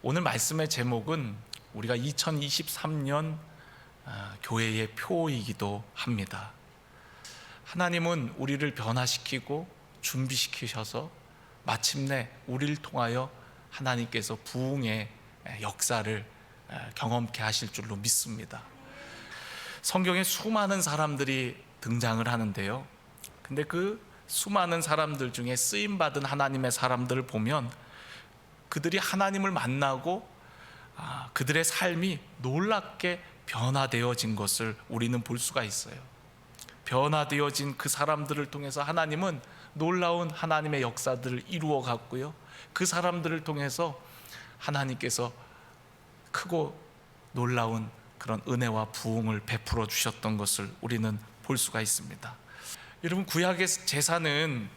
오늘 말씀의 제목은 우리가 2023년 교회의 표이기도 합니다. 하나님은 우리를 변화시키고 준비시키셔서 마침내 우리를 통하여 하나님께서 부흥의 역사를 경험케 하실 줄로 믿습니다. 성경에 수많은 사람들이 등장을 하는데요, 근데 그 수많은 사람들 중에 쓰임받은 하나님의 사람들을 보면 그들이 하나님을 만나고 그들의 삶이 놀랍게 변화되어진 것을 우리는 볼 수가 있어요. 변화되어진 그 사람들을 통해서 하나님은 놀라운 하나님의 역사들을 이루어 갔고요, 그 사람들을 통해서 하나님께서 크고 놀라운 그런 은혜와 부흥을 베풀어 주셨던 것을 우리는 볼 수가 있습니다. 여러분, 구약의 제사는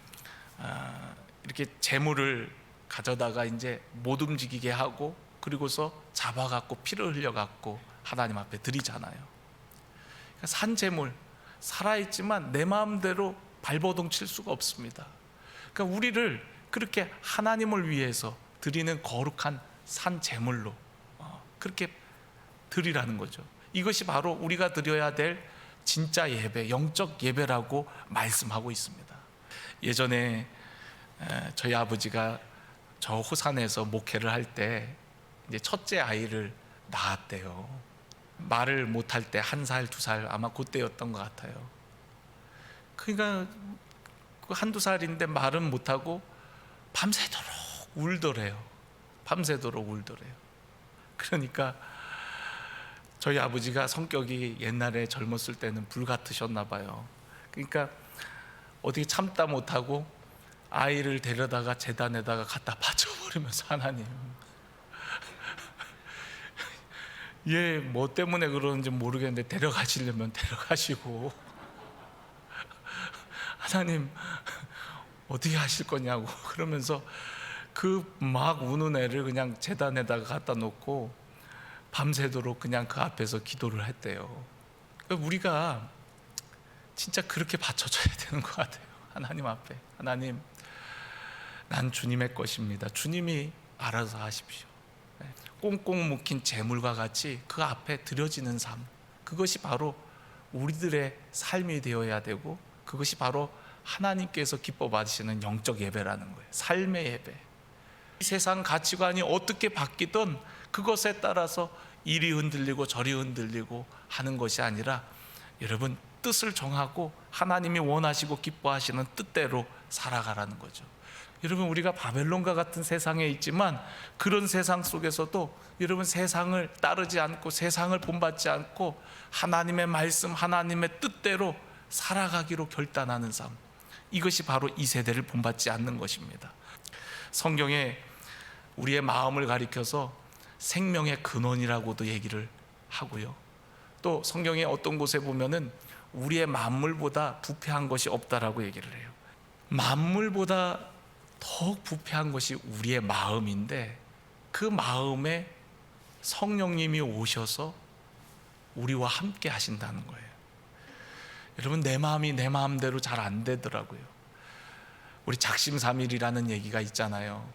이렇게 재물을 가져다가 이제 못 움직이게 하고 그리고서 잡아갖고 피를 흘려갖고 하나님 앞에 드리잖아요. 그러니까 산재물, 살아있지만 내 마음대로 발버둥 칠 수가 없습니다. 그러니까 우리를 그렇게 하나님을 위해서 드리는 거룩한 산재물로 그렇게 드리라는 거죠. 이것이 바로 우리가 드려야 될 진짜 예배, 영적 예배라고 말씀하고 있습니다. 예전에 저희 아버지가 저 호산에서 목회를 할 때 이제 첫째 아이를 낳았대요. 말을 못할 때 1살, 2살 아마 그때였던 것 같아요. 그러니까 그 1, 2살인데 말은 못하고 밤새도록 울더래요. 밤새도록 울더래요. 그러니까 저희 아버지가 성격이 옛날에 젊었을 때는 불 같으셨나 봐요. 그러니까 어떻게 참다 못하고 아이를 데려다가 제단에다가 갖다 바쳐버리면서, 하나님, 얘 뭐 때문에 그러는지 모르겠는데 데려가시려면 데려가시고, 하나님 어떻게 하실 거냐고 그러면서 그 막 우는 애를 그냥 제단에다가 갖다 놓고 밤새도록 그냥 그 앞에서 기도를 했대요. 그러니까 우리가 진짜 그렇게 바쳐줘야 되는 것 같아요. 하나님 앞에, 하나님, 난 주님의 것입니다. 주님이 알아서 하십시오. 꽁꽁 묶인 재물과 같이 그 앞에 드려지는 삶, 그것이 바로 우리들의 삶이 되어야 되고, 그것이 바로 하나님께서 기뻐 받으시는 영적 예배라는 거예요. 삶의 예배. 이 세상 가치관이 어떻게 바뀌든 그것에 따라서 이리 흔들리고 저리 흔들리고 하는 것이 아니라, 여러분, 뜻을 정하고 하나님이 원하시고 기뻐하시는 뜻대로 살아가라는 거죠. 여러분, 우리가 바벨론과 같은 세상에 있지만 그런 세상 속에서도 여러분, 세상을 따르지 않고 세상을 본받지 않고 하나님의 말씀, 하나님의 뜻대로 살아가기로 결단하는 삶, 이것이 바로 이 세대를 본받지 않는 것입니다. 성경에 우리의 마음을 가리켜서 생명의 근원이라고도 얘기를 하고요, 또 성경의 어떤 곳에 보면은 우리의 만물보다 부패한 것이 없다라고 얘기를 해요. 만물보다 더욱 부패한 것이 우리의 마음인데, 그 마음에 성령님이 오셔서 우리와 함께 하신다는 거예요. 여러분, 내 마음이 내 마음대로 잘 안 되더라고요. 우리 작심삼일이라는 얘기가 있잖아요.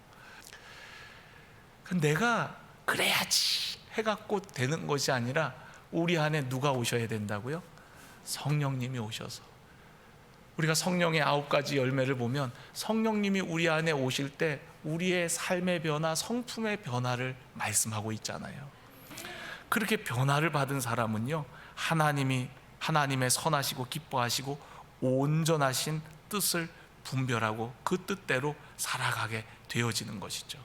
내가 그래야지 해갖고 되는 것이 아니라 우리 안에 누가 오셔야 된다고요? 성령님이 오셔서. 우리가 성령의 9가지 열매를 보면 성령님이 우리 안에 오실 때 우리의 삶의 변화, 성품의 변화를 말씀하고 있잖아요. 그렇게 변화를 받은 사람은요, 하나님의 선하시고 기뻐하시고 온전하신 뜻을 분별하고 그 뜻대로 살아가게 되어지는 것이죠.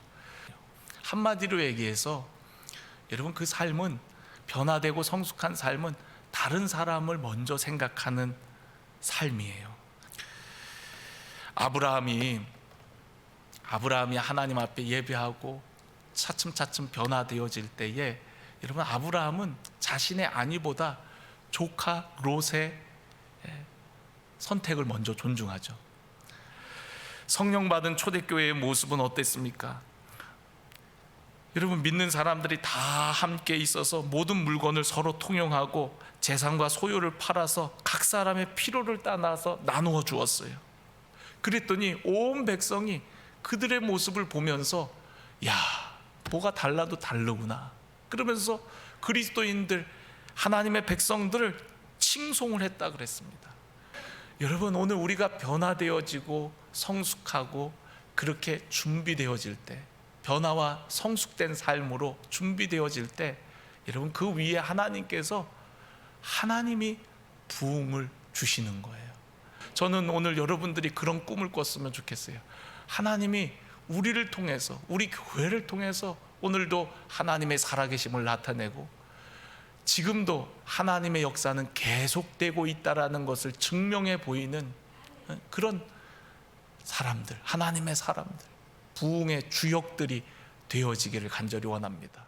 한마디로 얘기해서 여러분, 그 삶은, 변화되고 성숙한 삶은 다른 사람을 먼저 생각하는 삶이에요. 아브라함이 하나님 앞에 예배하고 차츰차츰 변화되어질 때에, 여러분, 아브라함은 자신의 안위보다 조카 롯의 선택을 먼저 존중하죠. 성령 받은 초대교회의 모습은 어땠습니까? 여러분, 믿는 사람들이 다 함께 있어서 모든 물건을 서로 통용하고 재산과 소유를 팔아서 각 사람의 필요를 따라서 나누어 주었어요. 그랬더니 온 백성이 그들의 모습을 보면서, 야, 뭐가 달라도 다르구나. 그러면서 그리스도인들, 하나님의 백성들을 칭송을 했다 그랬습니다. 여러분, 오늘 우리가 변화되어지고 성숙하고 그렇게 준비되어질 때, 변화와 성숙된 삶으로 준비되어질 때, 여러분, 그 위에 하나님께서 하나님이 부흥을 주시는 거예요. 저는 오늘 여러분들이 그런 꿈을 꿨으면 좋겠어요. 하나님이 우리를 통해서, 우리 교회를 통해서 오늘도 하나님의 살아계심을 나타내고 지금도 하나님의 역사는 계속되고 있다라는 것을 증명해 보이는 그런 사람들, 하나님의 사람들, 부흥의 주역들이 되어지기를 간절히 원합니다.